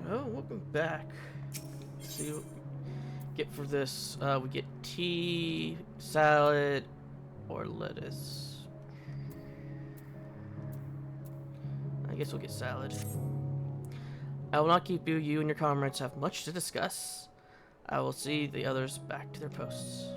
Oh, welcome back. Let's see what we get for this. We get tea, salad, or lettuce. I guess we'll get salad. I will not keep you. You and your comrades have much to discuss. I will see the others back to their posts.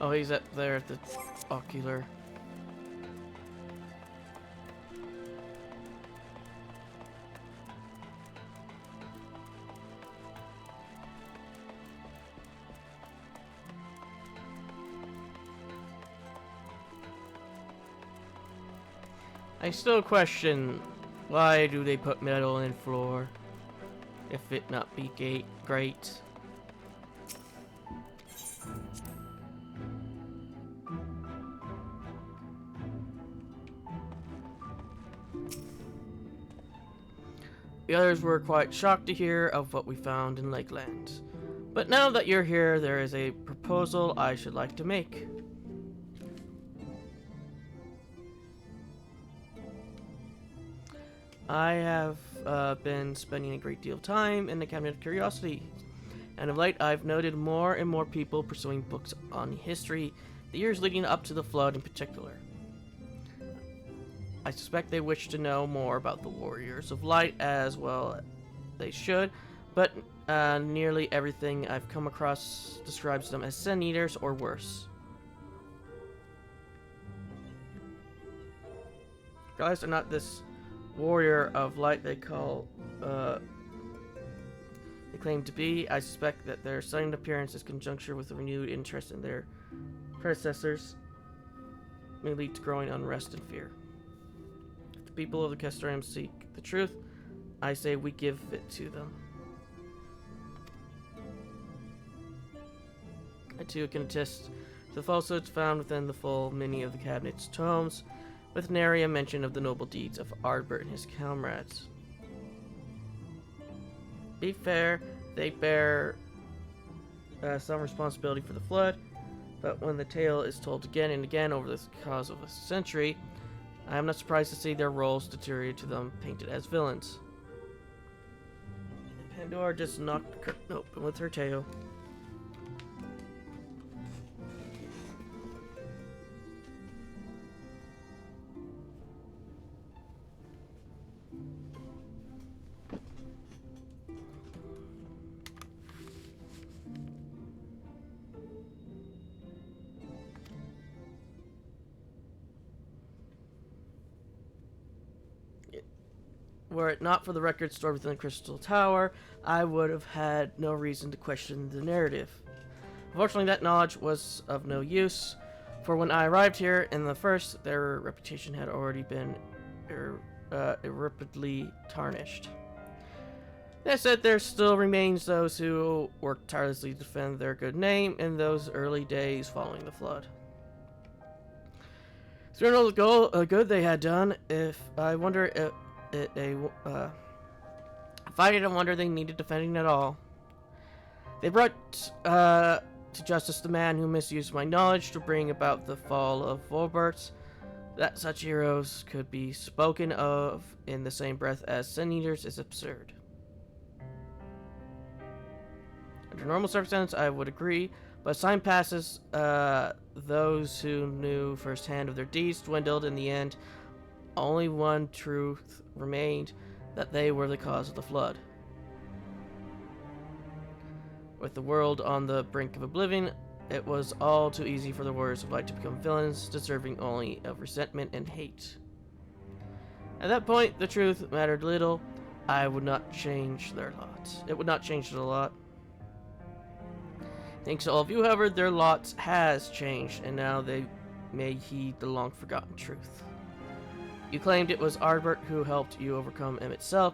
Oh, he's up there at the ocular. I still question, why do they put metal in floor if it not be great? The others were quite shocked to hear of what we found in Lakeland. But now that you're here, there is a proposal I should like to make. I have been spending a great deal of time in the Cabinet of Curiosity, and of late I've noted more and more people pursuing books on history, the years leading up to the Flood in particular. I suspect they wish to know more about the Warriors of Light, as well they should, but nearly everything I've come across describes them as Sin Eaters or worse. Guys are not this Warrior of Light they claim to be. I suspect that their sudden appearance in conjunction with a renewed interest in their predecessors may lead to growing unrest and fear. If the people of the Castoreum seek the truth, I say we give it to them. I too can attest to the falsehoods found within the full many of the cabinet's tomes, with nary a mention of the noble deeds of Ardbert and his comrades. Be fair, they bear some responsibility for the Flood, but when the tale is told again and again over the cause of a century, I am not surprised to see their roles deteriorated to them painted as villains. Pandora just knocked the curtain open with her tail. Were it not for the record stored within the Crystal Tower, I would have had no reason to question the narrative. Unfortunately, that knowledge was of no use, for when I arrived here in the first, their reputation had already been irreparably tarnished. That said, there still remains those who worked tirelessly to defend their good name in those early days following the Flood. Through all the good they had done, I didn't wonder they needed defending at all. They brought to justice the man who misused my knowledge to bring about the fall of Volbert. That such heroes could be spoken of in the same breath as Sin Eaters is absurd. Under normal circumstances, I would agree, but as time passes, those who knew firsthand of their deeds dwindled. In the end, only one truth remained, that they were the cause of the Flood. With the world on the brink of oblivion, it was all too easy for the Warriors of Light to become villains, deserving only of resentment and hate. At that point, the truth mattered little. I would not change their lot. It would not change their lot. Thanks to all of you, however, their lot has changed, and now they may heed the long-forgotten truth. You claimed it was Ardbert who helped you overcome Emmett Selk,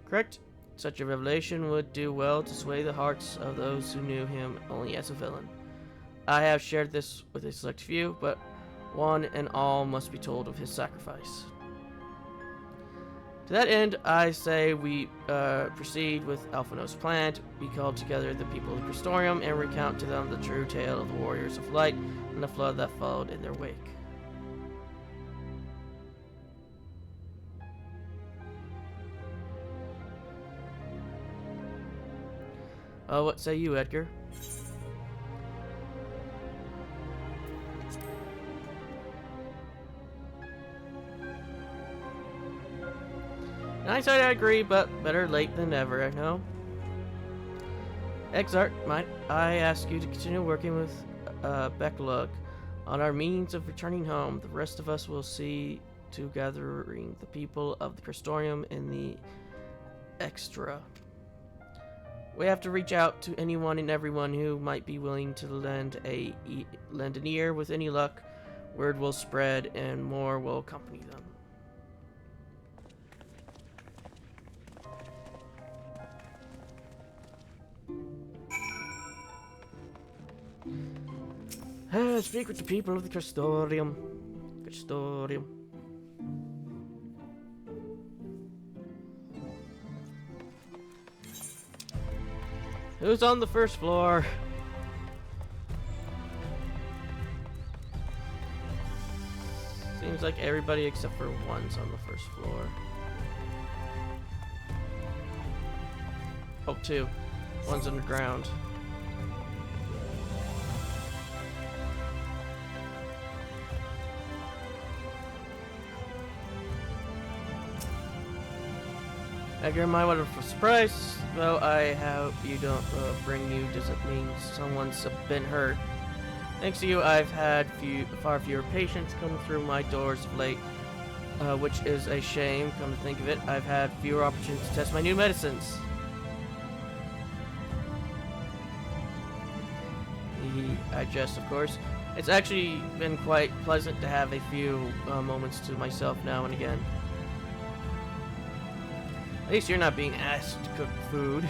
correct? Such a revelation would do well to sway the hearts of those who knew him only as a villain. I have shared this with a select few, but one and all must be told of his sacrifice. To that end, I say we proceed with Alphino's plan. We call together the people of the Crystorium and recount to them the true tale of the Warriors of Light and the flood that followed in their wake. What say you, Edgar? In hindsight, I agree, but better late than never, I know. XIV, might I ask you to continue working with Becklug on our means of returning home? The rest of us will see to gathering the people of the Crystorium in the Extra. We have to reach out to anyone and everyone who might be willing to lend an ear. With any luck, word will spread and more will accompany them. Speak with the people of the Crystorium. Who's on the first floor? Seems like everybody except for one's on the first floor. Oh, two. One's underground. Edgar, my wonderful surprise. Though I hope you don't bring you doesn't mean someone's been hurt. Thanks to you, I've had far fewer patients come through my doors of late, which is a shame. Come to think of it, I've had fewer opportunities to test my new medicines. I jest, of course. It's actually been quite pleasant to have a few moments to myself now and again. At least you're not being asked to cook food.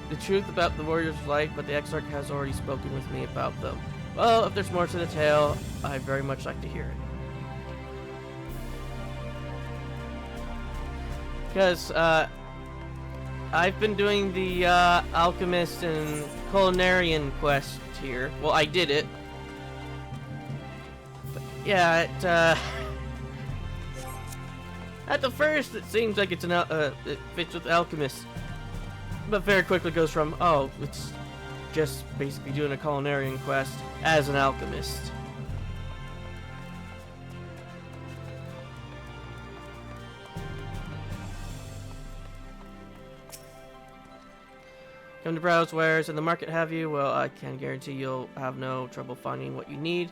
The truth about the Warriors of Light, but the Exarch has already spoken with me about them. Well, if there's more to the tale, I'd very much like to hear it. Because, I've been doing the, Alchemist and Culinarian quest here. Well, I did it. But, yeah, it, at the first, it seems like it's it fits with Alchemist, but very quickly goes from, oh, it's just basically doing a Culinarian quest as an Alchemist. Come to browse wares in the market, have you? Well, I can guarantee you'll have no trouble finding what you need.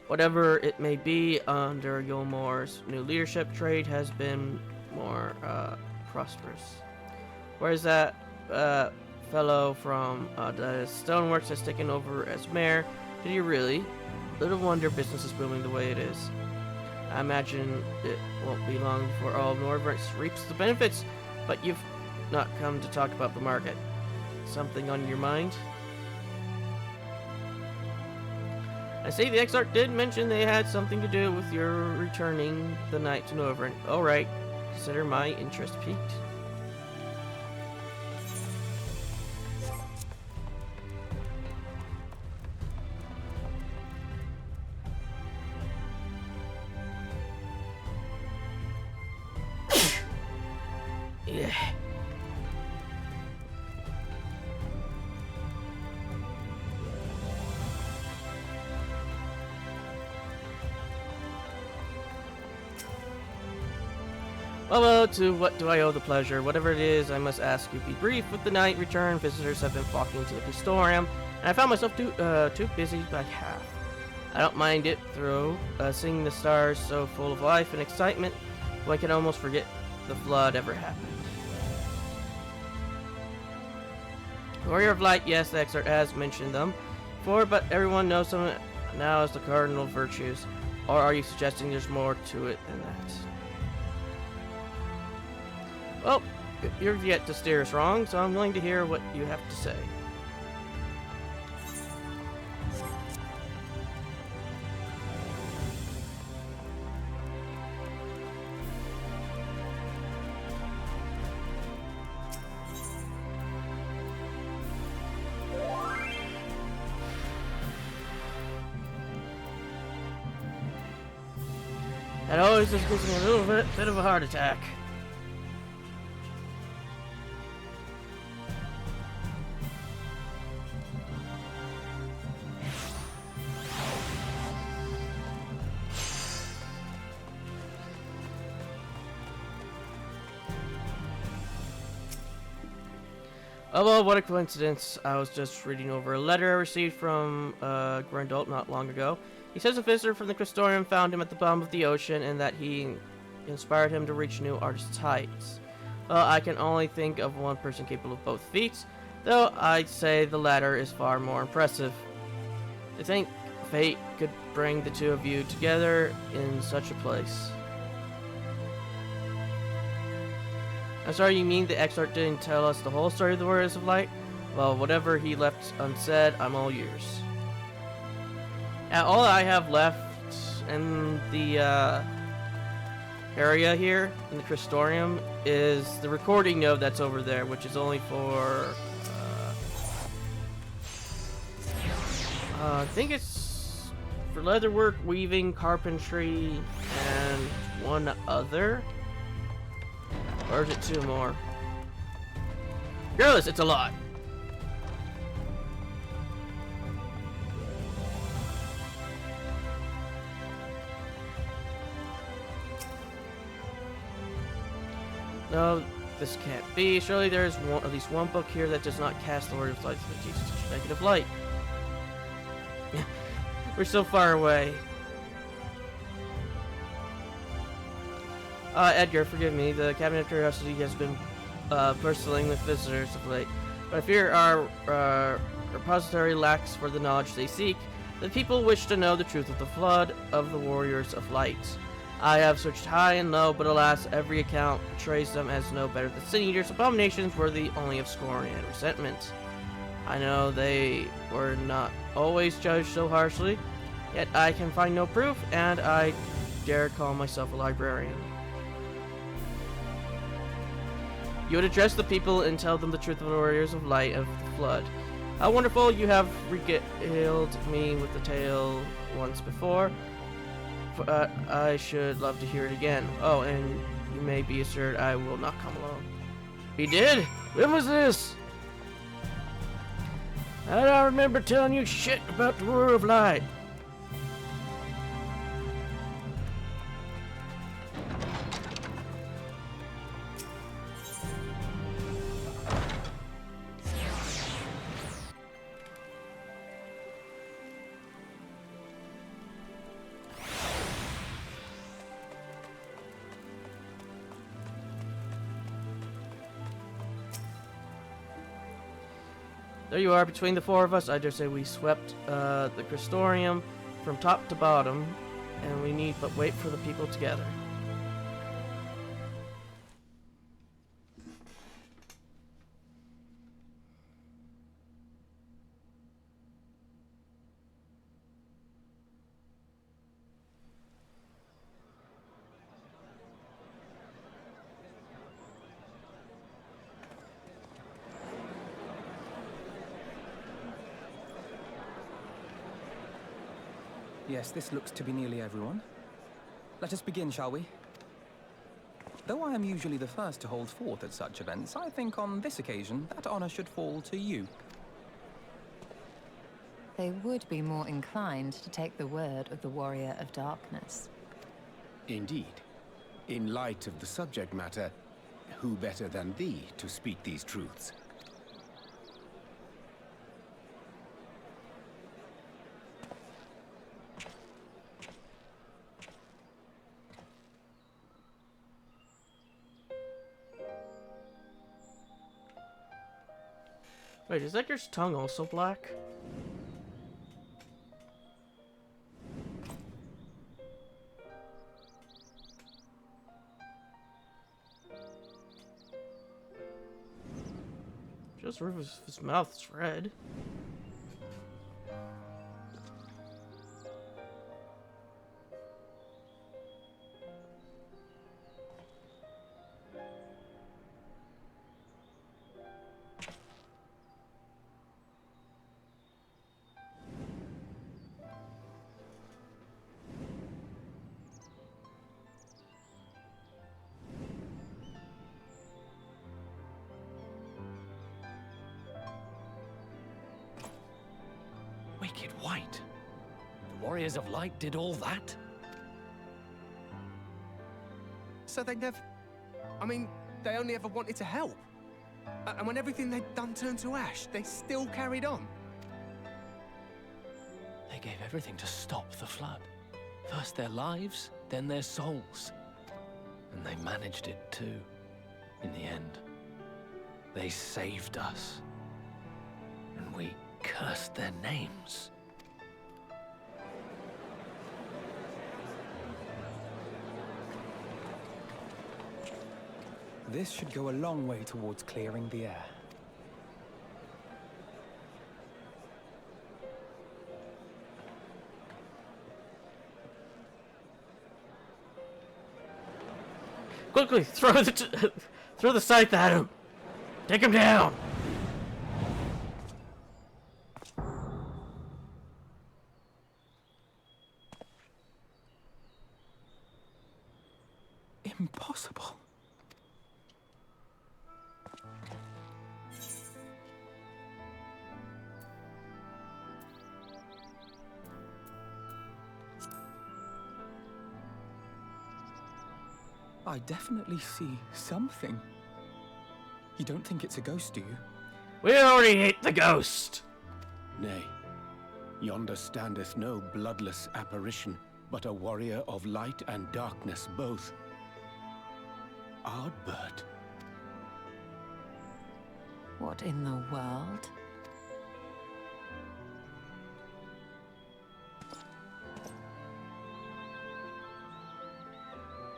Whatever it may be, under Yulmore's new leadership, trade has been more prosperous. Whereas that fellow from the Stoneworks has taken over as mayor. Did you really? Little wonder business is booming the way it is. I imagine it won't be long before all of Norverts reaps the benefits, but you've not come to talk about the market. Something on your mind? I see the Exarch did mention they had something to do with your returning the night to Norvern. Alright, consider my interest piqued. Yeah. Well, to what do I owe the pleasure? Whatever it is, I must ask you be brief. With the night return, visitors have been flocking to the Crystorium, and I found myself too busy by half. I don't mind it, though, seeing the stars so full of life and excitement, I can almost forget the flood ever happened. Warrior of Light, yes, the excerpt has mentioned them before, but everyone knows them now as the cardinal virtues. Or are you suggesting there's more to it than that? Well, you've yet to steer us wrong, so I'm willing to hear what you have to say. That always just gives me a little bit of a heart attack. Oh well, what a coincidence. I was just reading over a letter I received from Grendel not long ago. He says a visitor from the Crystorium found him at the bottom of the ocean and that he inspired him to reach new artist's heights. Well, I can only think of one person capable of both feats, though I'd say the latter is far more impressive. To think fate could bring the two of you together in such a place. I'm sorry, you mean the excerpt didn't tell us the whole story of the Warriors of Light? Well, whatever he left unsaid, I'm all ears. Now, all I have left in the area here, in the Crystorium, is the recording node that's over there, which is only for... I think it's for leatherwork, weaving, carpentry, and one other. Or is it two more? Regardless, it's a lot. No, this can't be. Surely there's at least one book here that does not cast the word of light to Jesus such negative light. We're so far away. Edgar, forgive me. The Cabinet of Curiosity has been bristling with visitors of late. But I fear our repository lacks for the knowledge they seek. The people wish to know the truth of the flood of the Warriors of Light. I have searched high and low, but alas, every account portrays them as no better than sin eaters, abominations worthy only of scorn and resentment. I know they were not always judged so harshly, yet I can find no proof, and I dare call myself a librarian. You would address the people and tell them the truth of the Warriors of Light of the Flood. How wonderful, you have regaled me with the tale once before. I should love to hear it again. Oh, and you may be assured I will not come alone. He did? When was this? I don't remember telling you shit about the Warrior of Light. There you are, between the four of us. I dare say we swept the Crystorium from top to bottom, and we need but wait for the people to gather. Yes, this looks to be nearly everyone. Let us begin, shall we? Though I am usually the first to hold forth at such events, I think on this occasion that honor should fall to you. They would be more inclined to take the word of the Warrior of Darkness. Indeed. In light of the subject matter, who better than thee to speak these truths? Wait, is Edgar's tongue also black? Just roof of his mouth's red. Wicked White. The Warriors of Light did all that? So they never... I mean, they only ever wanted to help. And when everything they'd done turned to ash, they still carried on. They gave everything to stop the flood. First their lives, then their souls. And they managed it too, in the end. They saved us. And we cursed their names. This should go a long way towards clearing the air. Quickly, throw the scythe at him. Take him down. Impossible. I definitely see something. You don't think it's a ghost, do you? We already hate the ghost. Nay, yonder standeth no bloodless apparition, but a warrior of light and darkness both. Ardbert. What in the world?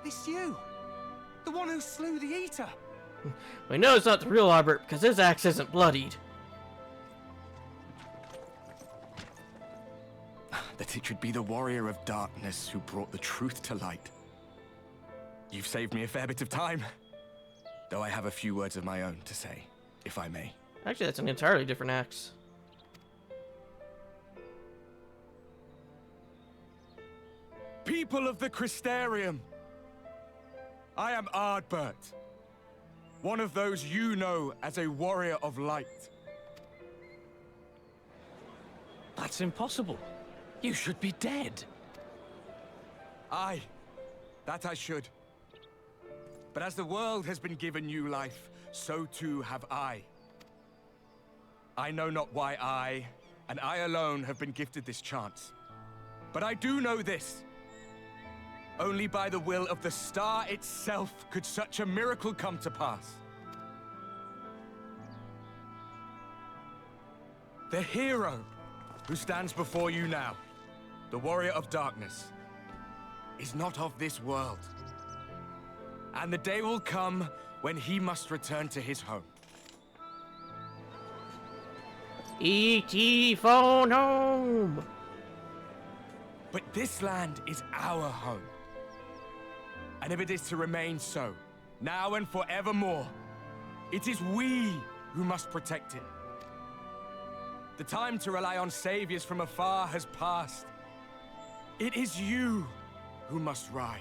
It's you! The one who slew the Eater! We know it's not the real Albert because his axe isn't bloodied. That it should be the warrior of darkness who brought the truth to light. You've saved me a fair bit of time, though I have a few words of my own to say, if I may. Actually, that's an entirely different axe. People of the Crystarium, I am Ardbert, one of those you know as a warrior of light. That's impossible. You should be dead. Aye, that I should. But as the world has been given new life, so too have I. I know not why I, and I alone, have been gifted this chance. But I do know this. Only by the will of the star itself could such a miracle come to pass. The hero who stands before you now, the warrior of darkness, is not of this world. And the day will come when he must return to his home. E.T. phone home! But this land is our home. And if it is to remain so, now and forevermore, it is we who must protect it. The time to rely on saviors from afar has passed. It is you who must rise.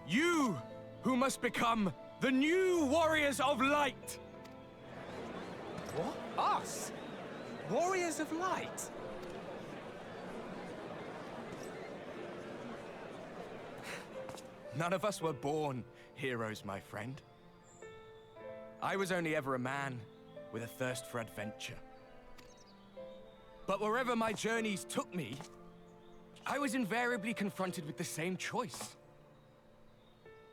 You who must become the new warriors of light. What? Us? Warriors of Light? None of us were born heroes, my friend. I was only ever a man with a thirst for adventure. But wherever my journeys took me, I was invariably confronted with the same choice.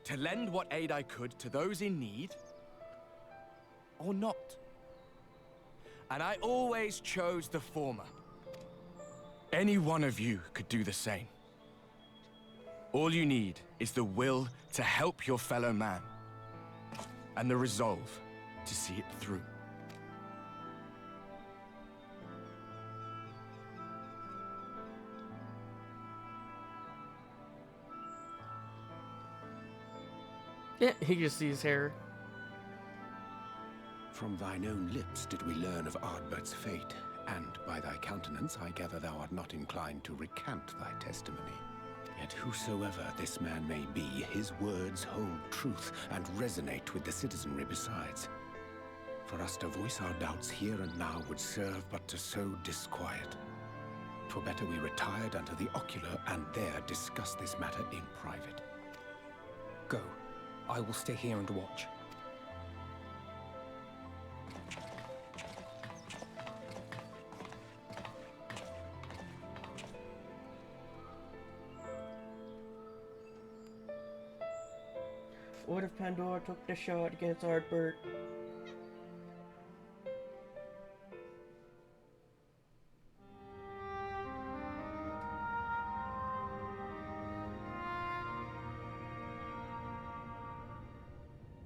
To lend what aid I could to those in need, or not. And I always chose the former. Any one of you could do the same. All you need is the will to help your fellow man, and the resolve to see it through. Yeah, he just sees hair. From thine own lips did we learn of Ardbert's fate, and by thy countenance I gather thou art not inclined to recant thy testimony. Yet whosoever this man may be, his words hold truth and resonate with the citizenry besides. For us to voice our doubts here and now would serve but to sow disquiet. 'Twere better we retired unto the ocular and there discuss this matter in private. Go. I will stay here and watch. What if Pandora took the shot against Ardbert?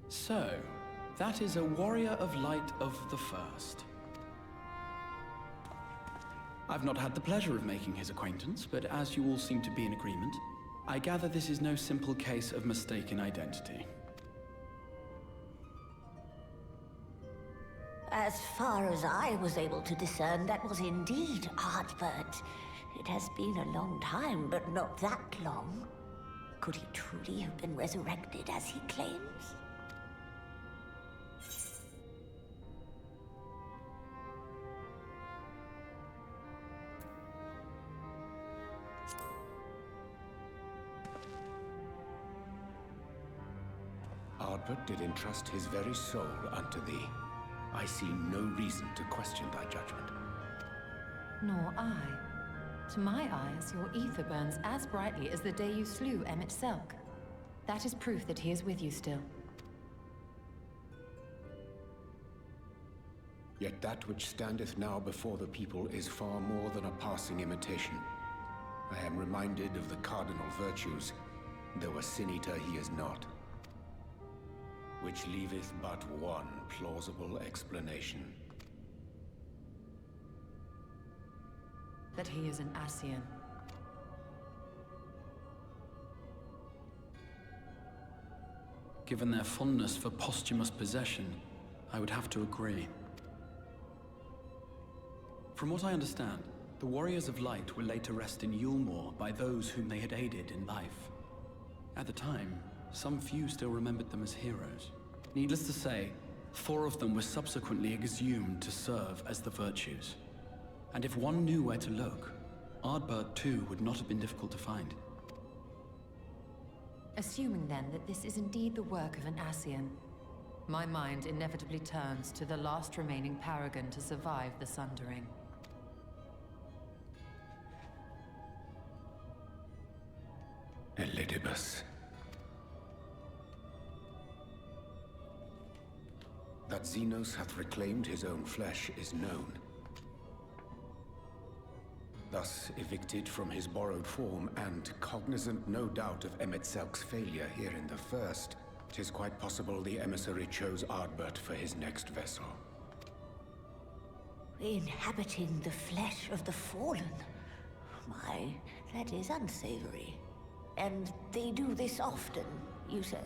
So, that is a warrior of light of the first. I've not had the pleasure of making his acquaintance, but as you all seem to be in agreement, I gather this is no simple case of mistaken identity. As far as I was able to discern, that was indeed Ardbert. It has been a long time, but not that long. Could he truly have been resurrected as he claims? Ardbert did entrust his very soul unto thee. I see no reason to question thy judgment. Nor I. To my eyes, your ether burns as brightly as the day you slew Emmett Selk. That is proof that he is with you still. Yet that which standeth now before the people is far more than a passing imitation. I am reminded of the cardinal virtues, though a sin-eater he is not. Which leaveth but one plausible explanation. That he is an Ascian. Given their fondness for posthumous possession, I would have to agree. From what I understand, the Warriors of Light were laid to rest in Yulmore by those whom they had aided in life. At the time, some few still remembered them as heroes. Needless to say, 4 of them were subsequently exhumed to serve as the virtues. And if one knew where to look, Ardbert too would not have been difficult to find. Assuming then that this is indeed the work of an Ascian, my mind inevitably turns to the last remaining paragon to survive the Sundering. Elidibus. That Xenos hath reclaimed his own flesh is known. Thus evicted from his borrowed form, and cognizant no doubt of Emmett Selk's failure here in the first, 'tis quite possible the emissary chose Ardbert for his next vessel. Inhabiting the flesh of the fallen. My, that is unsavory. And they do this often, you say?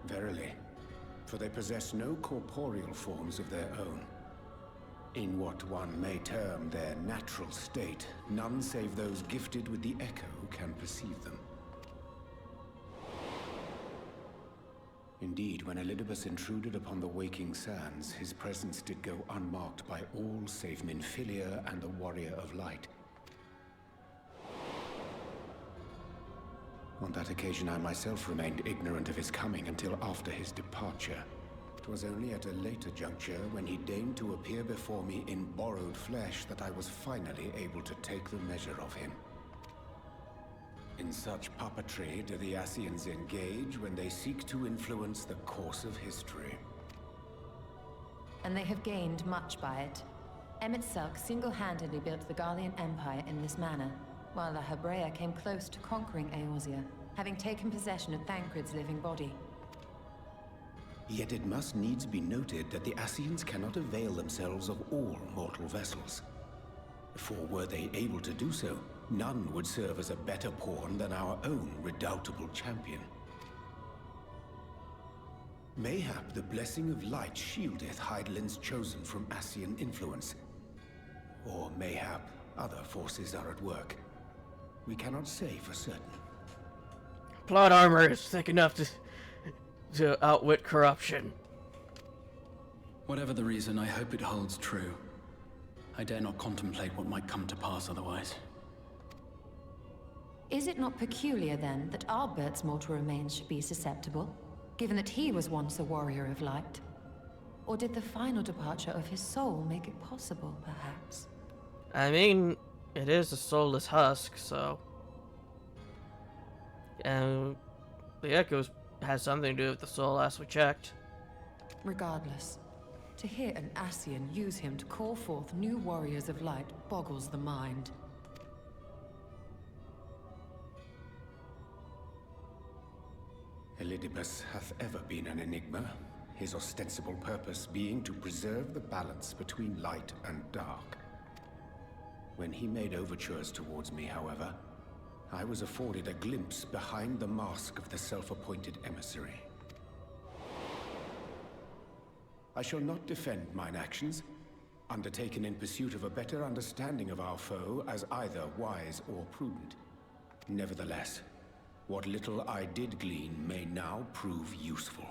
Verily, for they possess no corporeal forms of their own. In what one may term their natural state, none save those gifted with the echo can perceive them. Indeed, when Elidibus intruded upon the waking sands, his presence did go unmarked by all save Minfilia and the Warrior of Light. On that occasion, I myself remained ignorant of his coming until after his departure. 'Twas only at a later juncture, when he deigned to appear before me in borrowed flesh, that I was finally able to take the measure of him. In such puppetry do the Ascians engage when they seek to influence the course of history. and they have gained much by it. Emmett Selk single-handedly built the Garlean Empire in this manner, while the Hebrea came close to conquering Eorzea, having taken possession of Thancred's living body. Yet it must needs be noted that the Ascians cannot avail themselves of all mortal vessels. For were they able to do so, none would serve as a better pawn than our own redoubtable champion. Mayhap the blessing of light shieldeth Hydaelyn's chosen from Ascian influence. Or mayhap other forces are at work. We cannot say for certain. Plot armor is thick enough to outwit corruption. Whatever the reason, I hope it holds true. I dare not contemplate what might come to pass otherwise. Is it not peculiar, then, that Ardbert's mortal remains should be susceptible, given that he was once a warrior of light? Or did the final departure of his soul make it possible, perhaps? I mean, it is a soulless husk, so... And the Echoes has something to do with the soul, last we checked. Regardless, to hear an Ascian use him to call forth new warriors of light boggles the mind. Elidibus hath ever been an enigma, his ostensible purpose being to preserve the balance between light and dark. When he made overtures towards me, however, I was afforded a glimpse behind the mask of the self-appointed emissary. I shall not defend mine actions, undertaken in pursuit of a better understanding of our foe as either wise or prudent. Nevertheless, what little I did glean may now prove useful.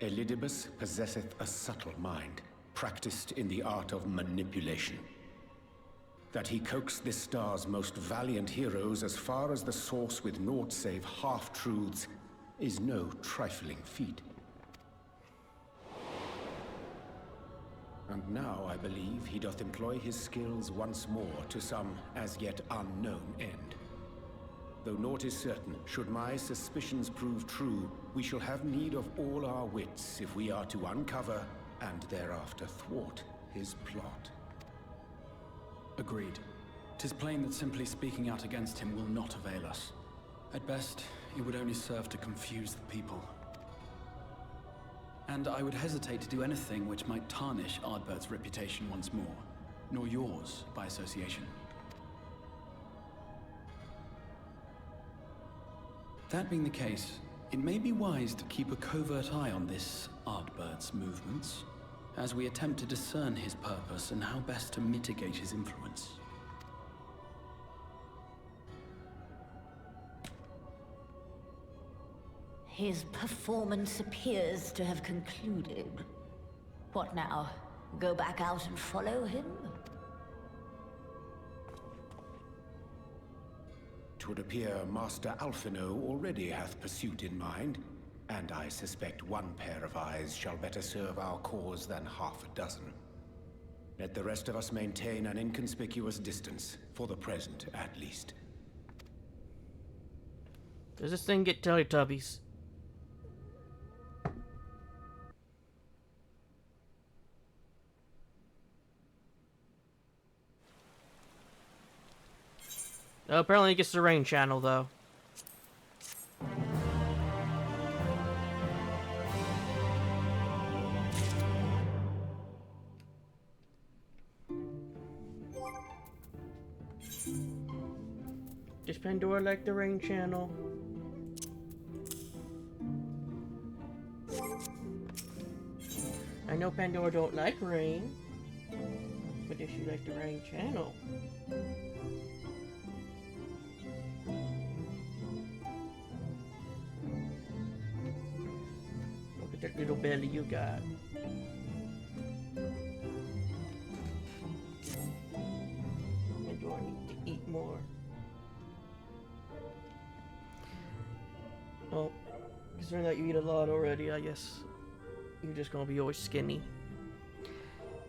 Elidibus possesseth a subtle mind, practiced in the art of manipulation. That he coaxed this star's most valiant heroes as far as the source with naught save half-truths is no trifling feat. And now I believe he doth employ his skills once more to some as yet unknown end. Though naught is certain, should my suspicions prove true, we shall have need of all our wits if we are to uncover and thereafter thwart his plot. Agreed. 'Tis plain that simply speaking out against him will not avail us. At best, it would only serve to confuse the people. And I would hesitate to do anything which might tarnish Ardbert's reputation once more, nor yours by association. That being the case, it may be wise to keep a covert eye on this Ardbert's movements, as we attempt to discern his purpose and how best to mitigate his influence. His performance appears to have concluded. What now? Go back out and follow him? 'Twould appear Master Alphino already hath pursuit in mind, and I suspect one pair of eyes shall better serve our cause than half a dozen. Let the rest of us maintain an inconspicuous distance, for the present at least. Does this thing get Teletubbies? Oh, apparently it gets the rain channel, though. Does Pandora like the rain channel? I know Pandora don't like rain, but does she like the rain channel? Look at that little belly you got. Pandora needs to eat more. Well, considering that you eat a lot already, I guess you're just gonna be always skinny.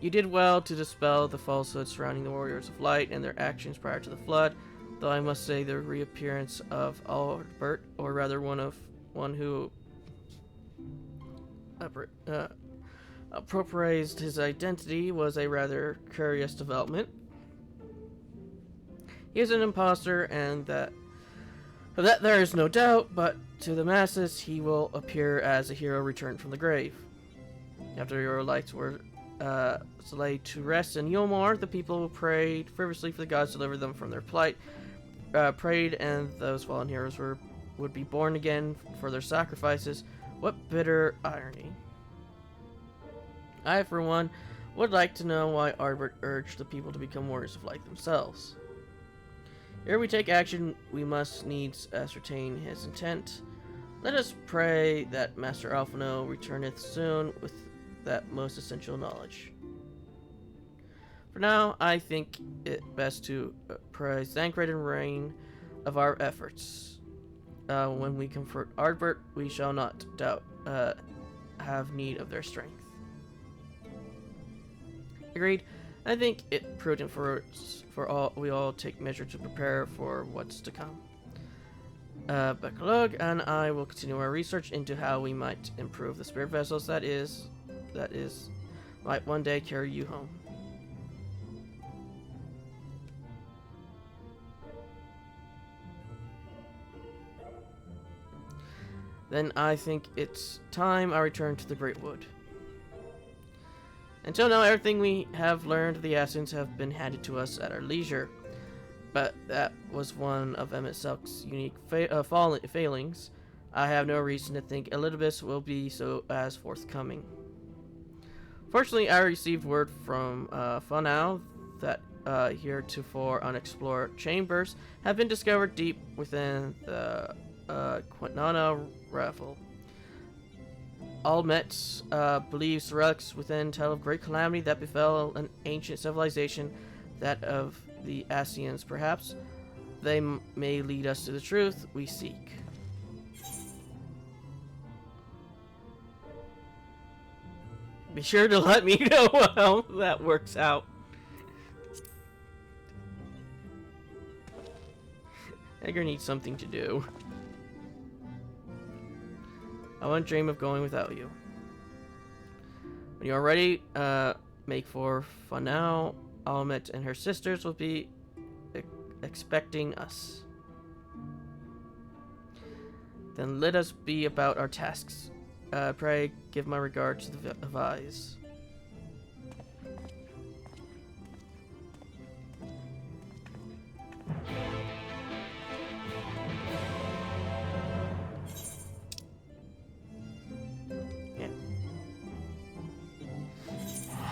You did well to dispel the falsehood surrounding the Warriors of Light and their actions prior to the Flood, though I must say the reappearance of Albert, or rather one who appropriated his identity was a rather curious development. He is an imposter, and that there is no doubt, but to the masses he will appear as a hero returned from the grave. After your lights were laid to rest in Yulmore, the people prayed fervently for the gods to deliver them from their plight, prayed, and those fallen heroes would be born again for their sacrifices. What bitter irony. I, for one, would like to know why Ardbert urged the people to become warriors of light themselves. Ere we take action, we must needs ascertain his intent. Let us pray that Master Alphino returneth soon with that most essential knowledge. For now, I think it best to praise Thancred and Rain of our efforts. When we confront Ardbert, we shall not doubt have need of their strength. Agreed. I think it prudent we all take measure to prepare for what's to come. Bekalug and I will continue our research into how we might improve the spirit vessels that might one day carry you home. Then I think it's time I return to the Great Wood. Until now, everything we have learned of the Ascians have been handed to us at our leisure, but that was one of Emmett Selk's unique failings. I have no reason to think Elidibus will be so as forthcoming. Fortunately, I received word from Funau that heretofore unexplored chambers have been discovered deep within the Quintana Ravel. Almet believes the relics within tell of great calamity that befell an ancient civilization, that of the Ascians. Perhaps they may lead us to the truth we seek. Be sure to let me know how that works out. Edgar needs something to do. I won't dream of going without you. When you are ready, make for Funau. Almet and her sisters will be expecting us. Then let us be about our tasks. Pray give my regard to the Vise.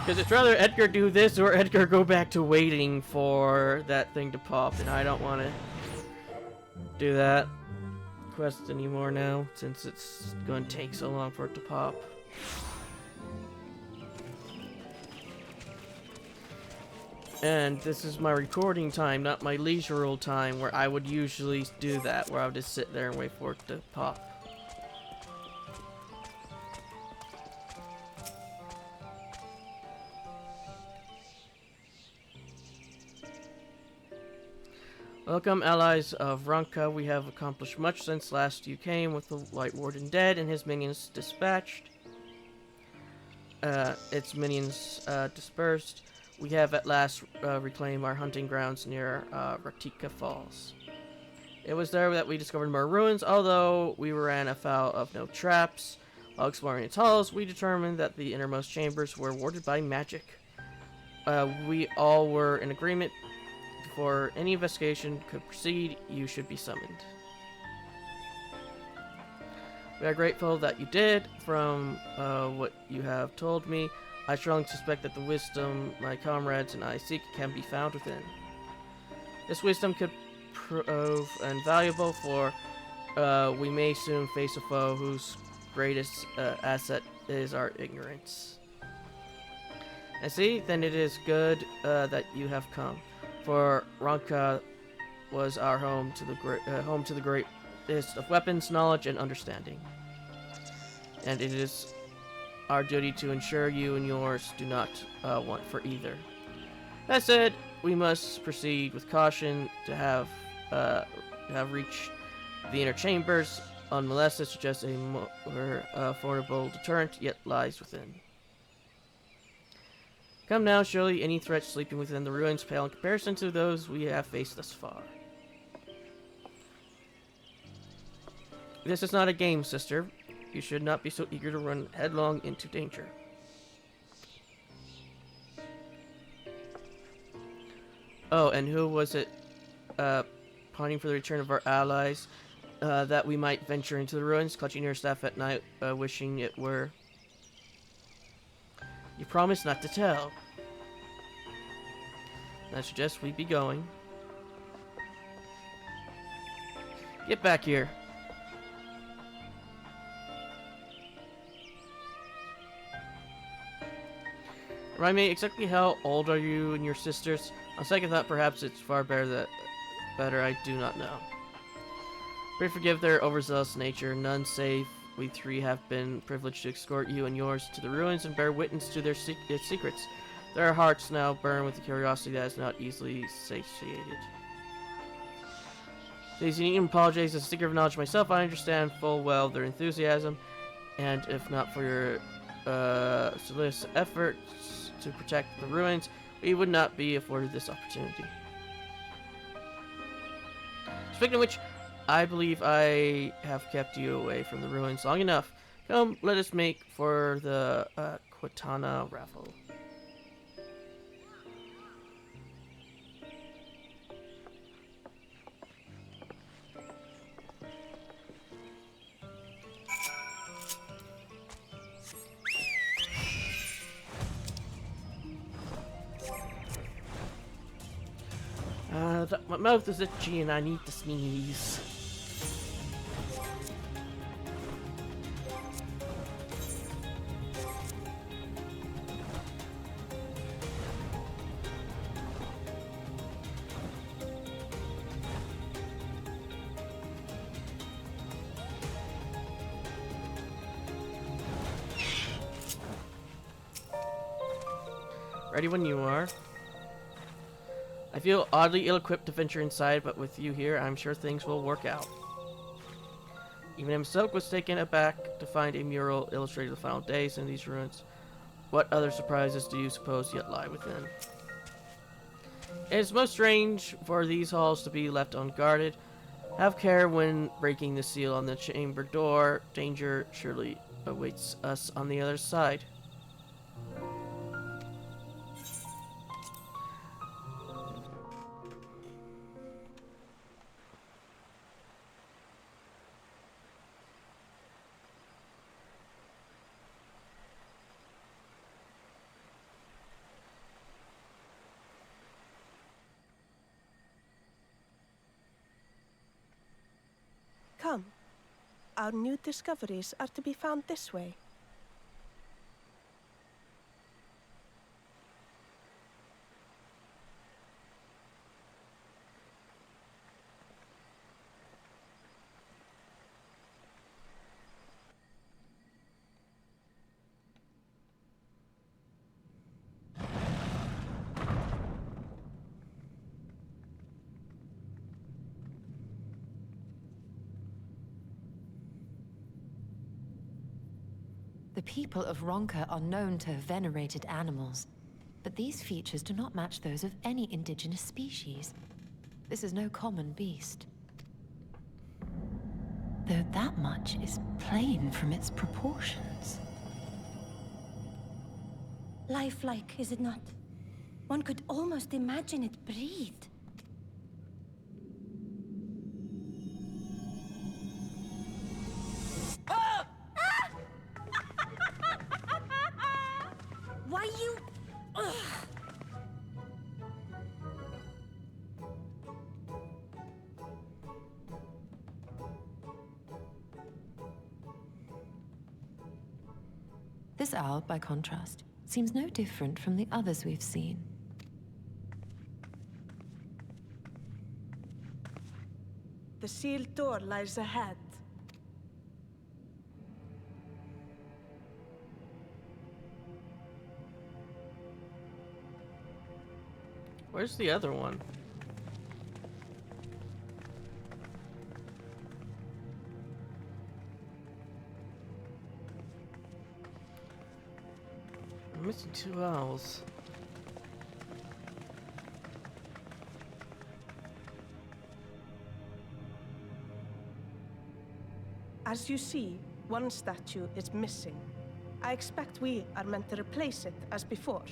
Because it's rather Edgar do this or Edgar go back to waiting for that thing to pop, and I don't want to do that quest anymore now, since it's going to take so long for it to pop. And this is my recording time, not my leisurely time, where I would usually do that, where I would just sit there and wait for it to pop. Welcome, allies of Ronka. We have accomplished much since last you came, with the White Warden dead and his minions dispatched. Its minions dispersed. We have at last reclaimed our hunting grounds near Ratika Falls. It was there that we discovered more ruins, although we ran afoul of no traps. While exploring its halls, we determined that the innermost chambers were warded by magic. We all were in agreement. Before any investigation could proceed, you should be summoned. We are grateful that you did. From what you have told me, I strongly suspect that the wisdom my comrades and I seek can be found within. This wisdom could prove invaluable, for we may soon face a foe whose greatest asset is our ignorance. I see, then it is good that you have come. For Ronka was our home to the greatest of weapons, knowledge, and understanding. And it is our duty to ensure you and yours do not want for either. That said, we must proceed with caution. To have reached the inner chambers unmolested suggests a more formidable deterrent yet lies within. Come now, surely any threats sleeping within the ruins pale in comparison to those we have faced thus far. This is not a game, sister. You should not be so eager to run headlong into danger. Oh, and who was it, pining for the return of our allies, that we might venture into the ruins, clutching your staff at night, wishing it were... You promised not to tell. I suggest we be going. Get back here. Remind me, exactly how old are you and your sisters? On second thought, perhaps it's far better I do not know. Pray forgive their overzealous nature. None save we three have been privileged to escort you and yours to the ruins and bear witness to their secrets. Their hearts now burn with a curiosity that is not easily satiated. Please, you needn't apologize. As a seeker of knowledge myself, I understand full well their enthusiasm, and if not for your solicitous efforts to protect the ruins, we would not be afforded this opportunity. Speaking of which, I believe I have kept you away from the ruins long enough. Come, let us make for the Quatana raffle. My mouth is itchy and I need to sneeze. Ready when you are. I feel oddly ill-equipped to venture inside, but with you here, I'm sure things will work out. Even himself was taken aback to find a mural illustrating the final days in these ruins. What other surprises do you suppose yet lie within? It is most strange for these halls to be left unguarded. Have care when breaking the seal on the chamber door. Danger surely awaits us on the other side. Come. Our new discoveries are to be found this way. The people of Ronka are known to have venerated animals, but these features do not match those of any indigenous species. This is no common beast. Though that much is plain from its proportions. Lifelike, is it not? One could almost imagine it breathed. Why you... Ugh. This owl, by contrast, seems no different from the others we've seen. The sealed door lies ahead. Where's the other one? I'm missing two owls. As you see, one statue is missing. I expect we are meant to replace it as before.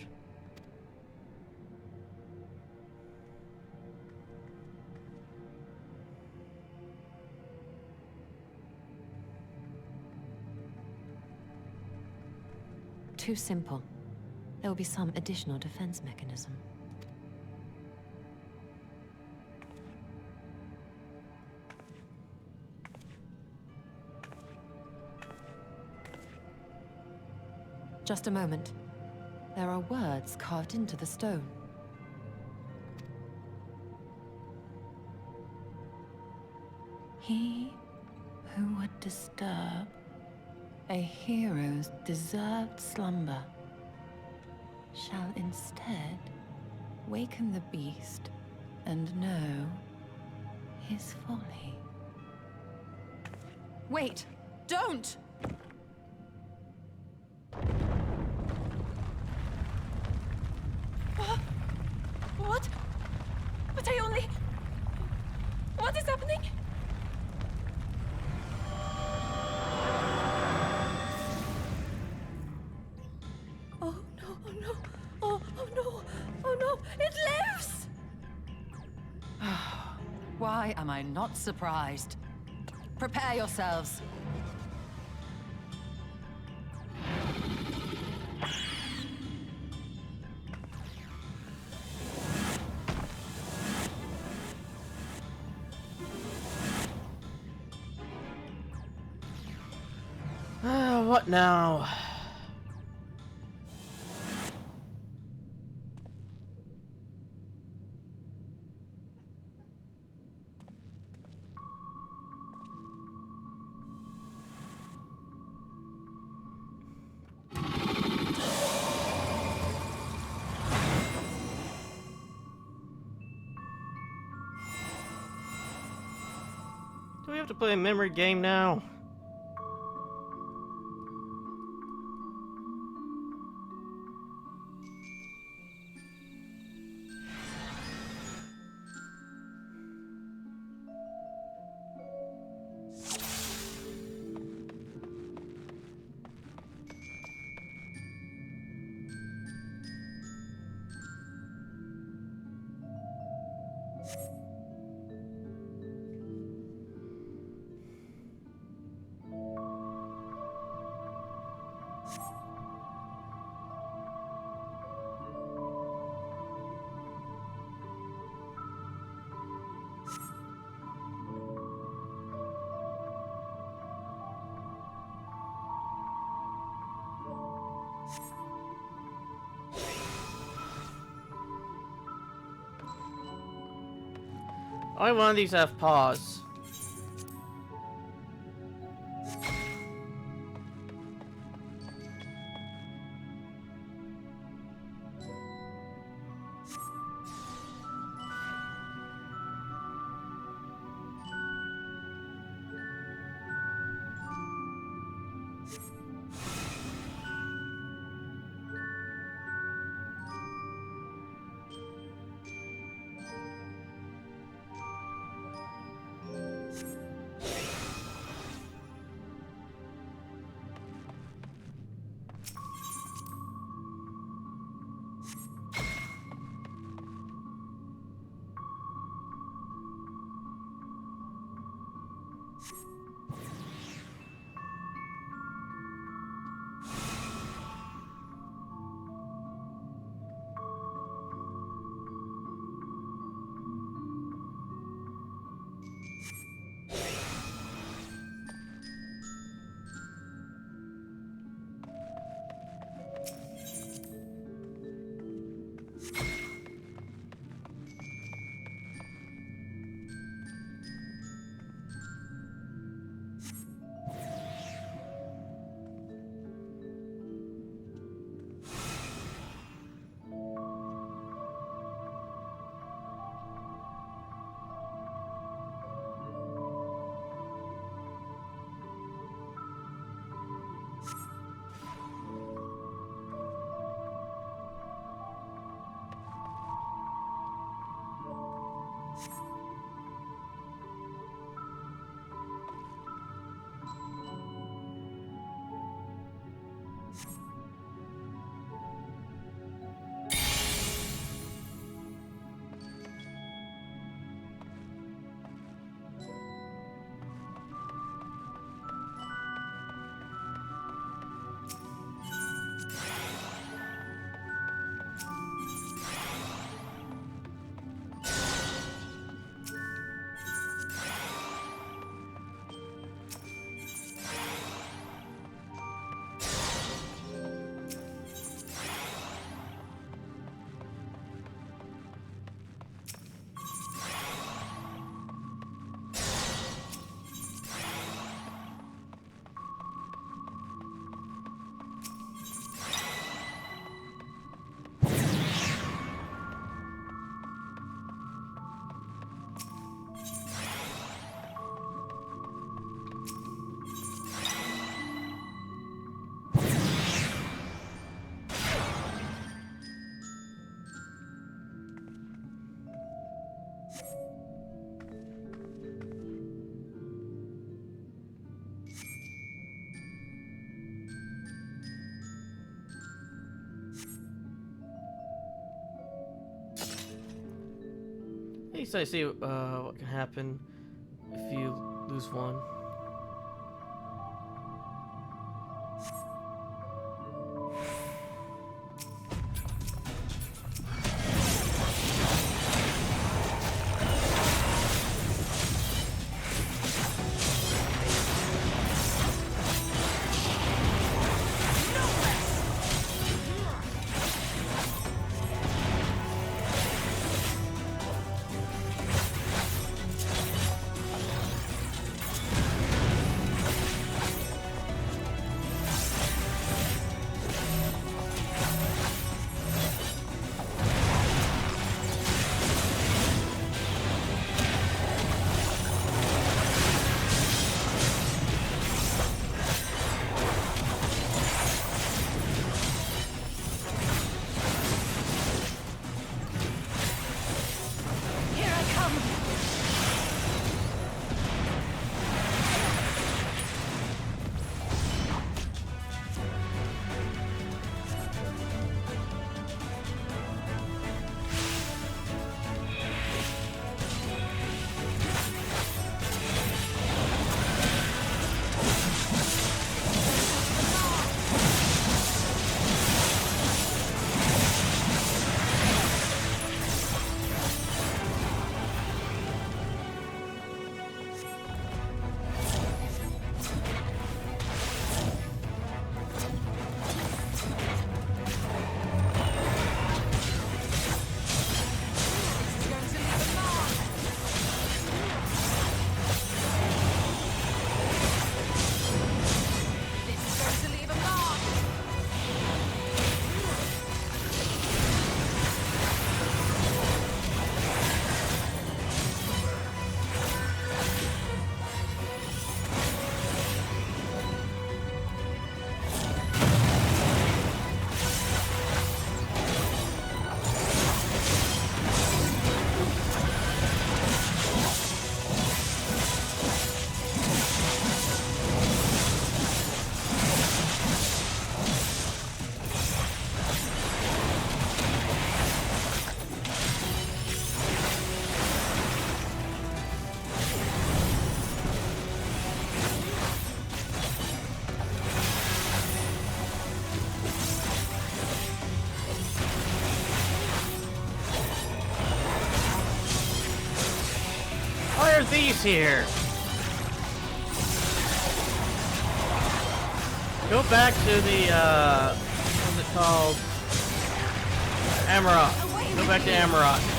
Too simple. There will be some additional defense mechanism. Just a moment. There are words carved into the stone. He who would disturb a hero's deserved slumber shall instead waken the beast and know his folly. Wait! Don't! What? But I only... What is happening? Oh no, oh no, oh no, oh no, it lives! Why am I not surprised? Prepare yourselves. What now? Do we have to play a memory game now? Only one of these have pause. least I see what can happen if you lose one. Why are these here? Go back to the, what's it called? Amarok. Go back to Amarok.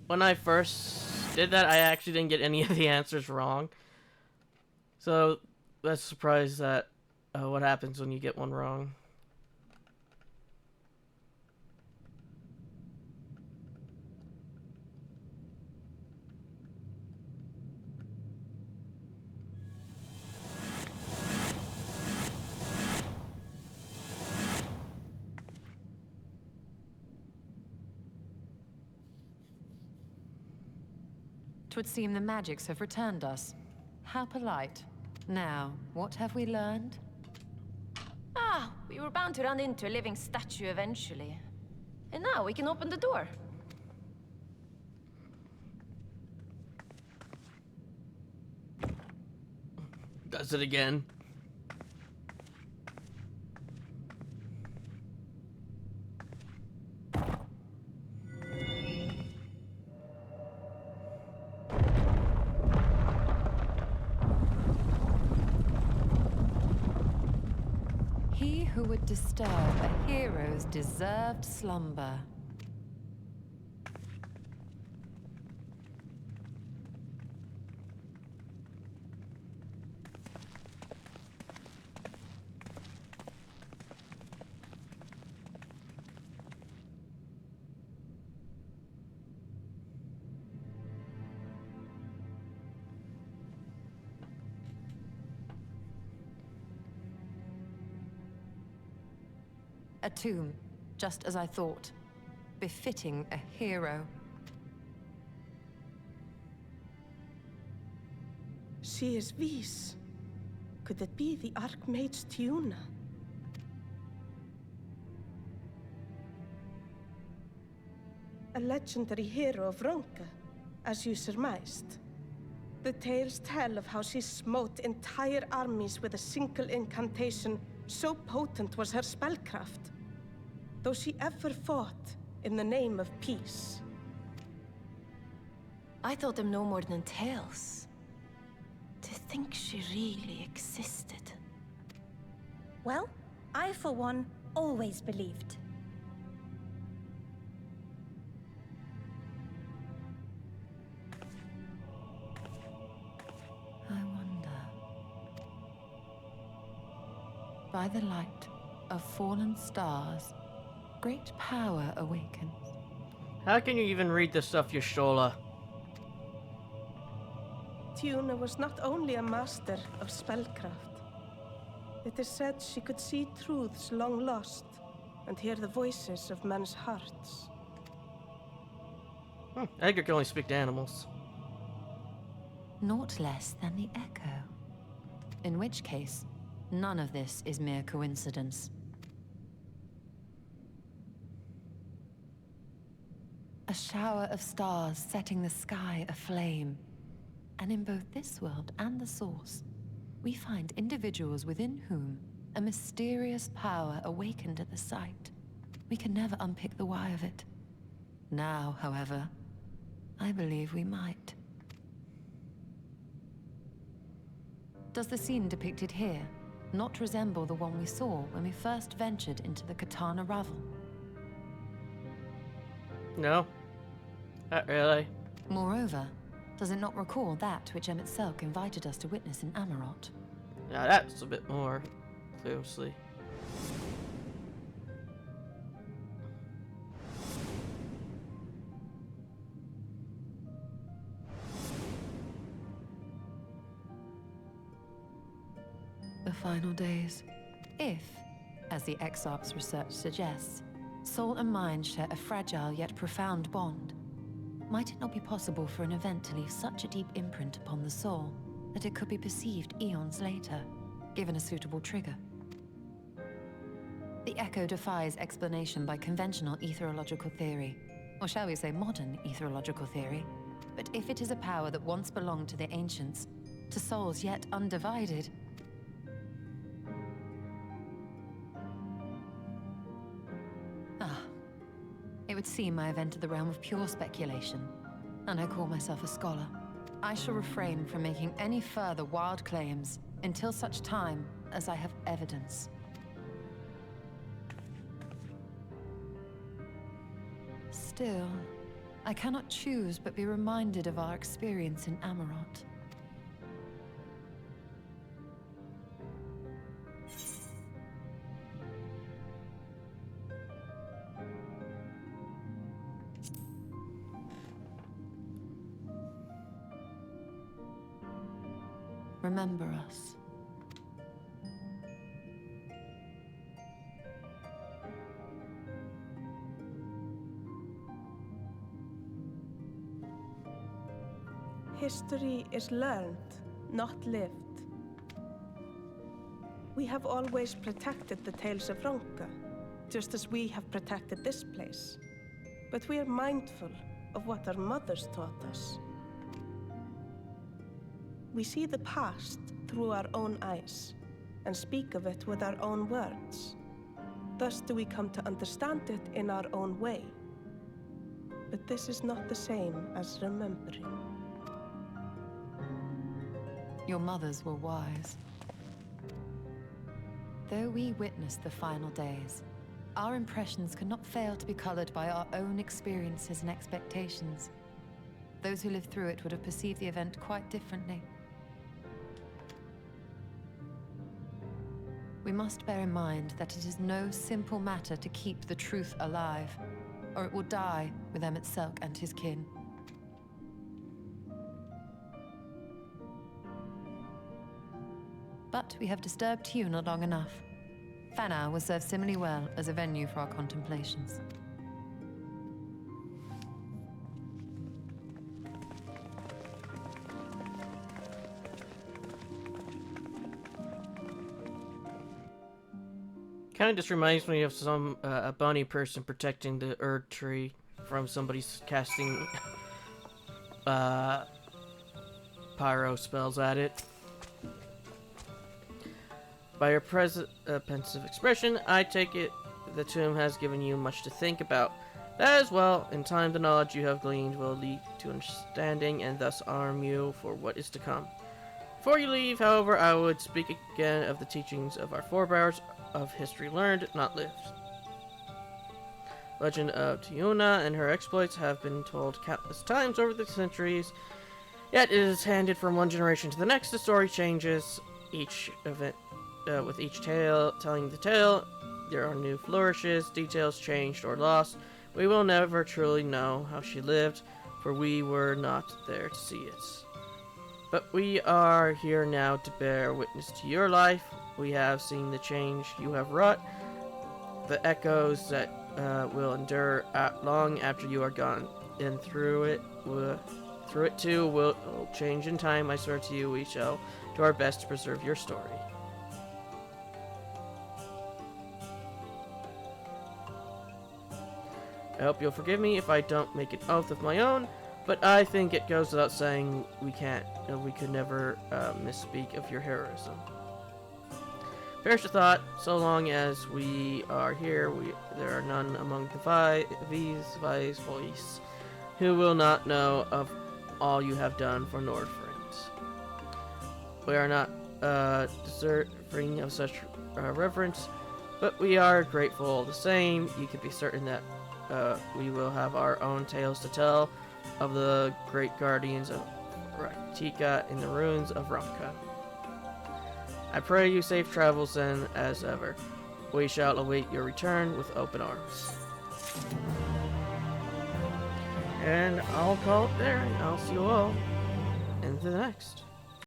When I first did that, I actually didn't get any of the answers wrong. So, that's a surprise that what happens when you get one wrong. Twould seem the magics have returned us. How polite. Now, what have we learned? Ah, we were bound to run into a living statue eventually. And now we can open the door. Does it again. He who would disturb a hero's deserved slumber. A tomb, just as I thought. Befitting a hero. She is Vis. Could it be the Archmage Tiuna? A legendary hero of Ronka, as you surmised. The tales tell of how she smote entire armies with a single incantation, so potent was her spellcraft. Though she ever fought in the name of peace. I thought them no more than tales. To think she really existed. Well, I for one always believed. I wonder. By the light of fallen stars, great power awakens. How can you even read this stuff, Y'shtola? Tiuna was not only a master of spellcraft. It is said she could see truths long lost and hear the voices of men's hearts. Edgar can only speak to animals. Naught less than the Echo. In which case, none of this is mere coincidence. A shower of stars setting the sky aflame. And in both this world and the Source, we find individuals within whom a mysterious power awakened at the sight. We can never unpick the why of it. Now, however, I believe we might. Does the scene depicted here not resemble the one we saw when we first ventured into the Katana Ravel? No, not really. Moreover, does it not recall that which Emmett Selk invited us to witness in Amarot? Now that's a bit more closely. The final days. If, as the XIV's research suggests, soul and mind share a fragile yet profound bond, might it not be possible for an event to leave such a deep imprint upon the soul that it could be perceived eons later, given a suitable trigger? The Echo defies explanation by conventional etherological theory, or shall we say modern etherological theory. But if it is a power that once belonged to the ancients, to souls yet undivided, it would seem I have entered the realm of pure speculation, and I call myself a scholar. I shall refrain from making any further wild claims until such time as I have evidence. Still, I cannot choose but be reminded of our experience in Amarot. Remember us. History is learned, not lived. We have always protected the tales of Ronka, just as we have protected this place. But we are mindful of what our mothers taught us. We see the past through our own eyes, and speak of it with our own words. Thus do we come to understand it in our own way. But this is not the same as remembering. Your mothers were wise. Though we witnessed the final days, our impressions cannot fail to be colored by our own experiences and expectations. Those who lived through it would have perceived the event quite differently. We must bear in mind that it is no simple matter to keep the truth alive, or it will die with Emmett Selk and his kin. But we have disturbed Tiuna long enough. Fana will serve similarly well as a venue for our contemplations. Kind of just reminds me of some a bunny person protecting the Erd tree from somebody casting pyro spells at it. By your pensive expression, I take it the tomb has given you much to think about. That as well, in time the knowledge you have gleaned will lead to understanding and thus arm you for what is to come. Before you leave, however, I would speak again of the teachings of our forebears, of history learned, not lived. Legend of Tiuna and her exploits have been told countless times over the centuries, yet it is handed from one generation to the next. The story changes each event. With each tale telling the tale, there are new flourishes, details changed or lost. We will never truly know how she lived, for we were not there to see it. But we are here now to bear witness to your life. We have seen the change you have wrought, the echoes that will endure long after you are gone, and through it too will change in time. I swear to you, we shall do our best to preserve your story. I hope you'll forgive me if I don't make an oath of my own, but I think it goes without saying we could never misspeak of your heroism. Perish the thought, so long as we are here, there are none among the Vice voice who will not know of all you have done for Nordfriends. We are not deserving of such reverence, but we are grateful all the same. You can be certain that we will have our own tales to tell of the great guardians of Raktika in the ruins of Ramka. I pray you safe travels then, as ever. We shall await your return with open arms. And I'll call it there, and I'll see you all in the next.